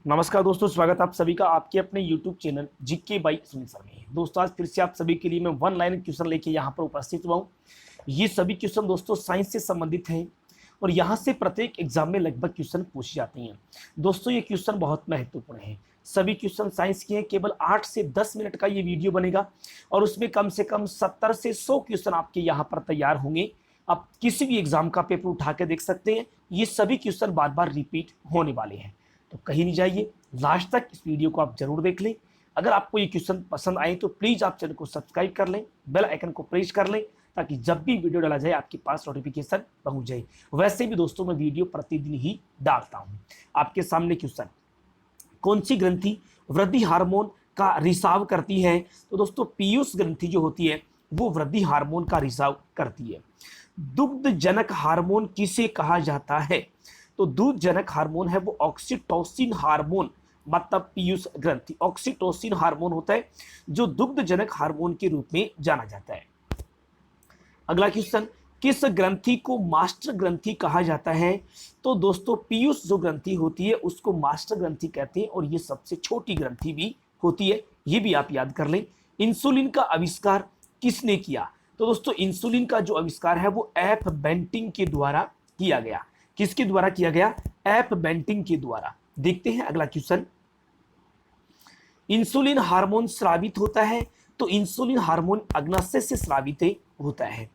नमस्कार दोस्तों, स्वागत आप सभी का आपके अपने YouTube channel GK by Sunil sir में। दोस्तों आज फिर से आप सभी के लिए मैं वन लाइन क्वेश्चन लेके यहाँ पर उपस्थित हुआ हूँ। ये सभी क्वेश्चन दोस्तों साइंस से संबंधित हैं और यहाँ से प्रत्येक एग्जाम में लगभग क्वेश्चन पूछे जाते हैं। दोस्तों ये क्वेश्चन बहुत महत्वपूर्ण है। सभी क्वेश्चन साइंस के हैं। केवल 8 से 10 मिनट का ये वीडियो बनेगा और उसमें कम से कम 70 से 100 क्वेश्चन आपके यहाँ पर तैयार होंगे। आप किसी भी एग्जाम का पेपर उठा के देख सकते हैं। ये सभी क्वेश्चन बार बार रिपीट होने वाले हैं, तो कहीं नहीं जाइए, लास्ट तक इस वीडियो को आप जरूर देख लें। अगर आपको ये क्वेश्चन पसंद आए तो प्लीज़ आप चैनल को सब्सक्राइब कर लें, बेल आइकन को प्रेस कर लें, ताकि जब भी वीडियो डाला जाए आपके पास नोटिफिकेशन पहुंच जाए। वैसे भी दोस्तों मैं वीडियो प्रतिदिन ही डालता हूं। आपके सामने क्वेश्चन, कौन सी ग्रंथि वृद्धि हार्मोन का रिसाव करती है? तो दोस्तों पीयूष ग्रंथि जो होती है वो वृद्धि हार्मोन का रिसाव करती है। दुग्ध जनक हार्मोन किसे कहा जाता है? तो दूध जनक हार्मोन है वो ऑक्सीटोसिन हार्मोन, मतलब पीयूष ग्रंथि ऑक्सीटोसिन हार्मोन होता है जो दुग्ध जनक हार्मोन के रूप में जाना जाता है। अगला क्वेश्चन, किस ग्रंथि को मास्टर ग्रंथि कहा जाता है? तो दोस्तों पीयूष जो ग्रंथि होती है उसको मास्टर ग्रंथि कहते हैं और ये सबसे छोटी ग्रंथि भी होती है, ये भी आप याद कर लें। इंसुलिन का आविष्कार किसने किया? तो दोस्तों इंसुलिन का जो आविष्कार है वो एफ बेंटिंग के द्वारा किया गया। किसके द्वारा किया गया? एफ बेंटिंग के द्वारा। देखते हैं अगला क्वेश्चन, इंसुलिन हार्मोन स्रावित होता है? तो इंसुलिन हार्मोन अग्नाशय से स्रावित होता है।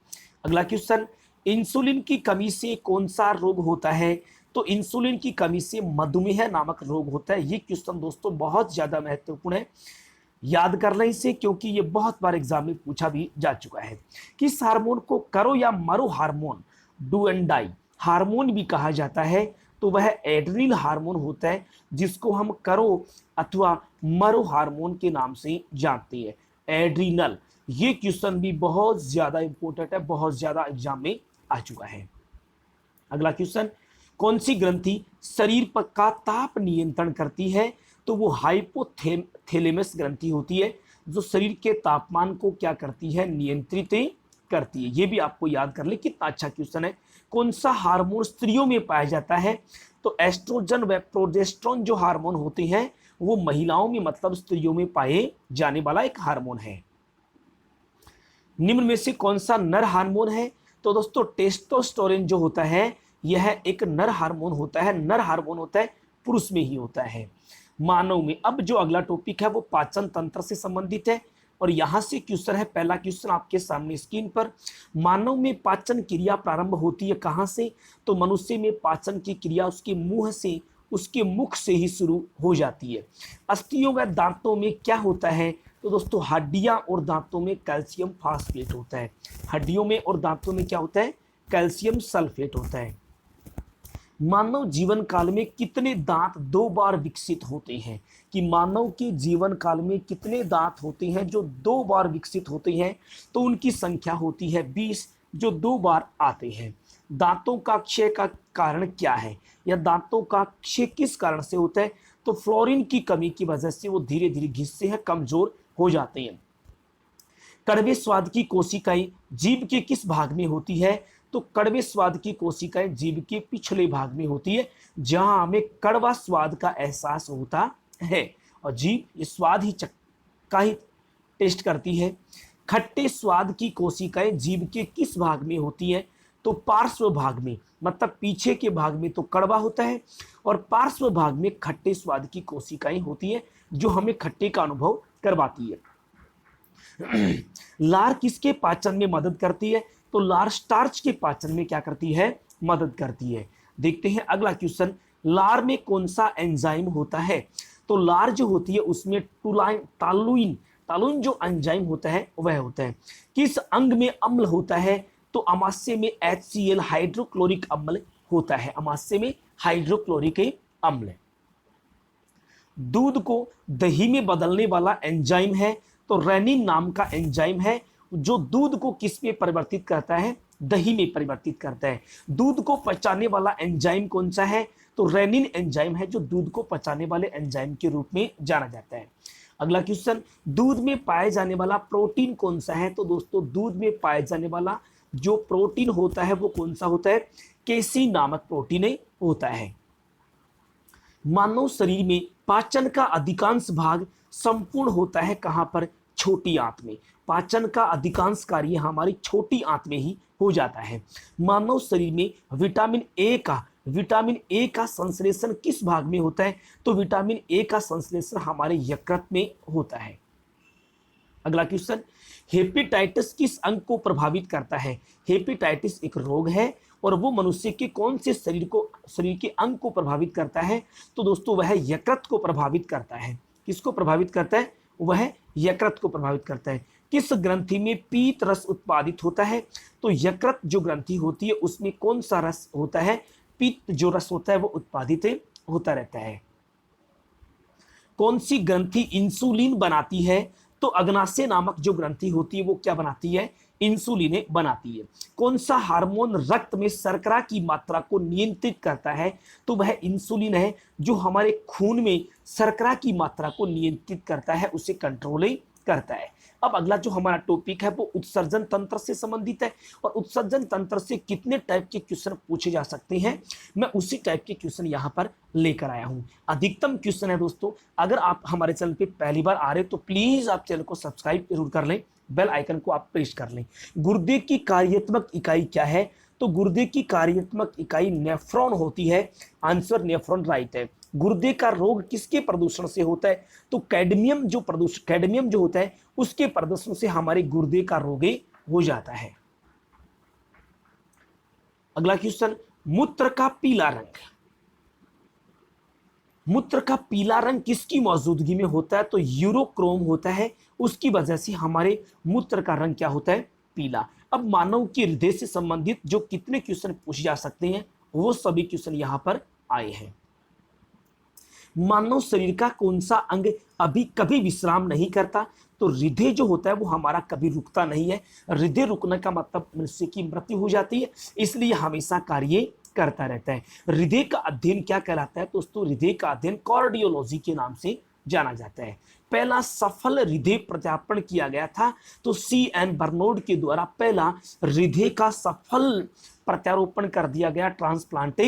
अगला क्वेश्चन, इंसुलिन की कमी से कौन सा रोग होता है? तो इंसुलिन की कमी से मधुमेह नामक रोग होता है। ये क्वेश्चन दोस्तों बहुत ज्यादा महत्वपूर्ण है, याद कर लें इसे, क्योंकि ये बहुत बार एग्जाम में पूछा भी जा चुका है। किस हार्मोन को करो या मरो hormone, do and die hormone भी कहा जाता है? तो वह एड्रिनल हार्मोन होता है जिसको हम करो अथवा मरो हार्मोन के नाम से जानते हैं, एड्रिनल। ये क्वेश्चन भी बहुत ज्यादा इंपॉर्टेंट है, बहुत ज्यादा एग्जाम में आ चुका है। अगला क्वेश्चन, कौन सी ग्रंथि शरीर पर का ताप नियंत्रण करती है? तो वो हाइपोथैलेमस ग्रंथि होती है जो शरीर के तापमान को क्या करती है? नियंत्रित करती है। ये भी आपको याद कर ले, कितना अच्छा क्वेश्चन है। कौन सा हार्मोन स्त्रियों में पाया जाता है? तो एस्ट्रोजन व प्रोजेस्टेरोन जो हार्मोन होते हैं वो महिलाओं में, मतलब स्त्रियों में पाए जाने वाला एक हार्मोन है। निम्न में से कौन सा नर हार्मोन है? तो दोस्तों टेस्टोस्टेरोन जो होता है यह एक नर हार्मोन होता है। नर हार्मोन होता है पुरुष में ही होता है, मानव में। अब जो अगला टॉपिक है वो पाचन तंत्र से संबंधित है और यहां से क्वेश्चन है, पहला क्वेश्चन आपके सामने स्क्रीन पर। मानव में पाचन क्रिया प्रारंभ होती है कहां से? तो मनुष्य में पाचन की क्रिया उसके मुंह से, उसके मुख से ही शुरू हो जाती है। अस्थियों व दांतों में क्या होता है? तो दोस्तों हड्डियां और दांतों में कैल्शियम फास्फेट होता है। हड्डियों में और दांतों में क्या होता है? कैल्शियम सल्फेट होता है। मानव जीवन काल में कितने दांत 2 बार विकसित होते हैं? कि मानव के जीवन काल में कितने दांत होते हैं जो 2 बार विकसित होते हैं? तो उनकी संख्या होती है 20, जो 2 बार आते हैं। दांतों का क्षय का कारण क्या है, या दांतों का क्षय किस कारण से होता है? तो फ्लोरीन की कमी की वजह से वो धीरे धीरे घिसते हैं, कमजोर हो जाते हैं। कड़वे स्वाद की कोशिकाएं जीभ के किस भाग में होती है? तो कड़वे स्वाद की कोशिकाएं जीभ के पिछले भाग में होती है, जहां हमें कड़वा स्वाद का एहसास होता है और जीभ ये स्वाद ही का ही टेस्ट करती है। खट्टे स्वाद की कोशिकाएं जीभ के किस भाग में होती है? तो पार्श्व भाग में, मतलब पीछे के भाग में तो कड़वा होता है और पार्श्व भाग में खट्टे स्वाद की कोशिकाएं होती है जो हमें खट्टे का अनुभव करवाती है। लार किसके पाचन में मदद करती है? तो लार स्टार्च के पाचन में क्या करती है? मदद करती है। देखते हैं अगला क्वेश्चन, लार में कौन सा एंजाइम होता है? तो लार जो होती है उसमें टालुइन टालुइन जो एंजाइम होता है वह होता है। किस अंग में अम्ल होता है? तो अमाशय में HCl हाइड्रोक्लोरिक अम्ल होता है। अमाशय में हाइड्रोक्लोरिक अम्ल। दूध को दही में बदलने वाला एंजाइम है? तो रेनिन नाम का एंजाइम है जो दूध को किस में परिवर्तित करता है? दही में परिवर्तित करता है। दूध को पचाने वाला एंजाइम कौन सा है? तो रेनिन एंजाइम है जो दूध को पचाने वाले एंजाइम के रूप में जाना जाता है। अगला क्वेश्चन, दूध में पाए जाने वाला प्रोटीन कौन सा है? तो दोस्तों दूध में पाए जाने वाला जो प्रोटीन होता है वो कौन सा होता है? केसीन नामक प्रोटीन होता है। मानव शरीर में पाचन का अधिकांश भाग संपूर्ण होता है कहां पर? छोटी आंत में। पाचन का अधिकांश कार्य हमारी छोटी आंत में ही हो जाता है। मानव शरीर में विटामिन ए का संश्लेषण किस भाग में होता है? तो विटामिन ए का संश्लेषण हमारे यकृत में होता है। अगला क्वेश्चन, हेपेटाइटिस किस अंग को प्रभावित करता है? हेपेटाइटिस एक रोग है और वो मनुष्य के कौन से शरीर के अंग को प्रभावित करता है? तो दोस्तों वह यकृत को प्रभावित करता है। किसको प्रभावित करता है? वह यकृत को प्रभावित करता है। किस ग्रंथि में पीत रस उत्पादित होता है? तो यकृत जो ग्रंथि होती है उसमें कौन सा रस होता है? पीत जो रस होता है वो उत्पादित होता रहता है। कौन सी ग्रंथि इंसुलिन बनाती है? तो अग्नाशय नामक जो ग्रंथि होती है वो क्या बनाती है? इंसुलिन बनाती है। कौन सा हार्मोन रक्त में शर्करा की मात्रा को नियंत्रित करता है? तो वह इंसुलिन है जो हमारे खून में शर्करा की मात्रा को नियंत्रित करता है, उसे कंट्रोल करता है। अब अगला जो हमारा टॉपिक है वो उत्सर्जन तंत्र से संबंधित है और उत्सर्जन तंत्र से कितने टाइप के क्वेश्चन पूछे जा सकते हैं मैं उसी टाइप के क्वेश्चन यहां पर लेकर आया हूं। अधिकतम क्वेश्चन है दोस्तों। अगर आप हमारे चैनल पे पहली बार आ रहे हो तो प्लीज आप चैनल को सब्सक्राइब जरूर कर लें, बेल आइकन को आप प्रेस कर लें। गुर्दे की कार्यात्मक इकाई क्या है? तो गुर्दे की कार्यात्मक इकाई नेफ्रॉन होती है। आंसर नेफ्रॉन राइट है। गुर्दे का रोग किसके प्रदूषण से होता है? तो कैडमियम जो होता है उसके प्रदूषण से हमारे गुर्दे का रोग हो जाता है। अगला क्वेश्चन, मूत्र का पीला रंग किसकी मौजूदगी में होता है? तो यूरोक्रोम होता है, उसकी वजह से हमारे मूत्र का रंग क्या होता है? पीला। अब मानव के हृदय से संबंधित जो कितने क्वेश्चन पूछे जा सकते हैं वो सभी क्वेश्चन यहां पर आए हैं। मानव शरीर का कौन सा अंग कभी विश्राम नहीं करता? तो हृदय जो होता है वो हमारा कभी रुकता नहीं है। हृदय रुकने का मतलब मनुष्य की मृत्यु हो जाती है, इसलिए हमेशा कार्य करता रहता है। हृदय का अध्ययन क्या कहलाता है? दोस्तों हृदय का अध्ययन कार्डियोलॉजी के नाम से जाना जाता है। पहला सफल हृदय प्रत्यारोपण किया गया था तो CN बर्नोड के द्वारा पहला हृदय का सफल प्रत्यारोपण कर दिया गया, ट्रांसप्लांट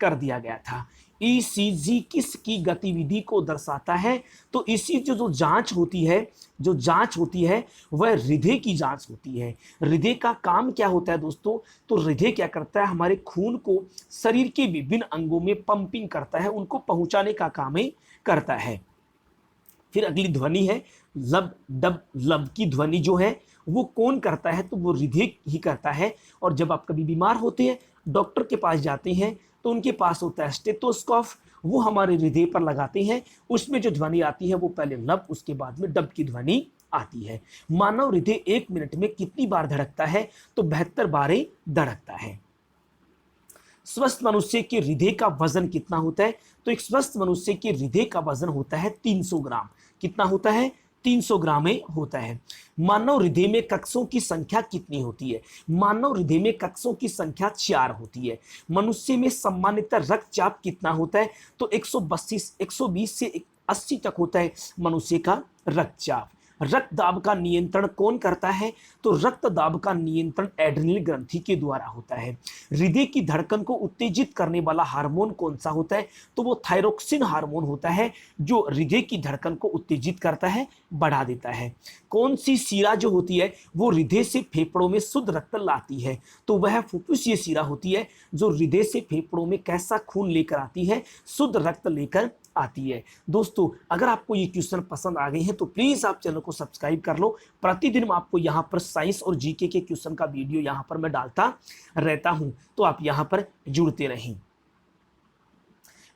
कर दिया गया था। ECG किसकी गतिविधि को दर्शाता है? तो ECG जो जांच होती है वह हृदय की जांच होती है। हृदय का काम क्या होता है दोस्तों? तो हृदय क्या करता है? हमारे खून को शरीर के विभिन्न अंगों में पंपिंग करता है, उनको पहुंचाने का काम करता है। फिर अगली ध्वनि है लब डब। लब की ध्वनि जो है वो कौन करता है? तो वो हृदय ही करता है। और जब आप कभी बीमार होते हैं, डॉक्टर के पास जाते हैं तो उनके पास होता है स्टेथोस्कोप, वो हमारे हृदय पर लगाते हैं। उसमें जो ध्वनि आती है वो पहले लब, उसके बाद में डब की ध्वनि आती है। मानव हृदय 1 मिनट में कितनी बार धड़कता है? तो 72 बार धड़कता है। स्वस्थ मनुष्य के हृदय का वजन कितना होता है? तो एक स्वस्थ मनुष्य के हृदय का वजन होता है 300 ग्राम। कितना होता है? 300 ग्राम होता है। मानव हृदय में कक्षों की संख्या कितनी होती है? मानव हृदय में कक्षों की संख्या 4 होती है। मनुष्य में सामान्यतः रक्तचाप कितना होता है? तो 120 से 80 तक होता है मनुष्य का रक्तचाप। रक्त दाब का नियंत्रण कौन करता है? तो रक्त दाब का नियंत्रण एड्रिनल ग्रंथि के द्वारा होता है। हृदय की धड़कन को उत्तेजित करने वाला हार्मोन कौन सा होता है? तो वो थायरोक्सिन हार्मोन होता है जो हृदय की धड़कन को उत्तेजित करता है, बढ़ा देता है। कौन सी शिरा जो होती है वो हृदय से फेफड़ों में शुद्ध रक्त लाती है? तो वह फुफ्फुसीय शिरा होती है जो हृदय से फेफड़ों में कैसा खून लेकर आती है? शुद्ध रक्त लेकर आती है। दोस्तों अगर आपको ये क्वेश्चन पसंद आ गए हैं तो प्लीज आप चैनल को सब्सक्राइब कर लो। प्रतिदिन मैं आपको यहाँ पर साइंस और जीके के क्वेश्चन का वीडियो यहाँ पर मैं डालता रहता हूं, तो आप यहाँ पर जुड़ते रहें।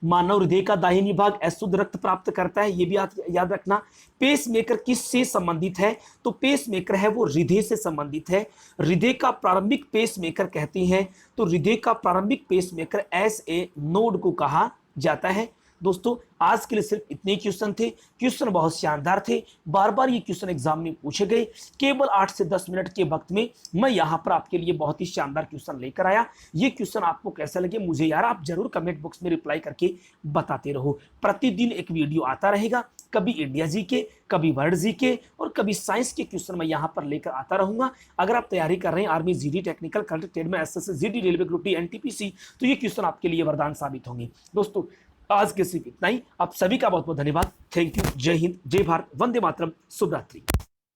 मानव हृदय का दाहिनी भाग अशुद्ध रक्त प्राप्त करता है, ये भी याद रखना। पेसमेकर किससे संबंधित है? तो पेसमेकर है वो हृदय से संबंधित है। हृदय का प्रारंभिक पेसमेकर कहते हैं तो हृदय का प्रारंभिक पेसमेकर SA नोड को कहा जाता है। दोस्तों आज के लिए सिर्फ इतने क्वेश्चन थे। क्वेश्चन बहुत शानदार थे, बार बार ये क्वेश्चन एग्जाम में पूछे गए। केवल 8 से 10 मिनट के वक्त में मैं यहाँ पर आपके लिए बहुत ही शानदार क्वेश्चन लेकर आया। ये क्वेश्चन आपको कैसा लगे मुझे यार आप जरूर कमेंट बॉक्स में रिप्लाई करके बताते रहो। प्रतिदिन एक वीडियो आता रहेगा, कभी इंडिया जीके, कभी वर्ल्ड जीके और कभी साइंस के क्वेश्चन मैं यहाँ पर लेकर आता रहूंगा। अगर आप तैयारी कर रहे हैं army, GD, technical, current, trade में, SSC, GD, railway group D, NTPC, तो ये क्वेश्चन आपके लिए वरदान साबित होंगे। दोस्तों आज के सिर्फ इतना ही। आप सभी का बहुत बहुत धन्यवाद। Thank you. जय हिंद, जय भारत, वंदे मातरम, शुभ रात्रि।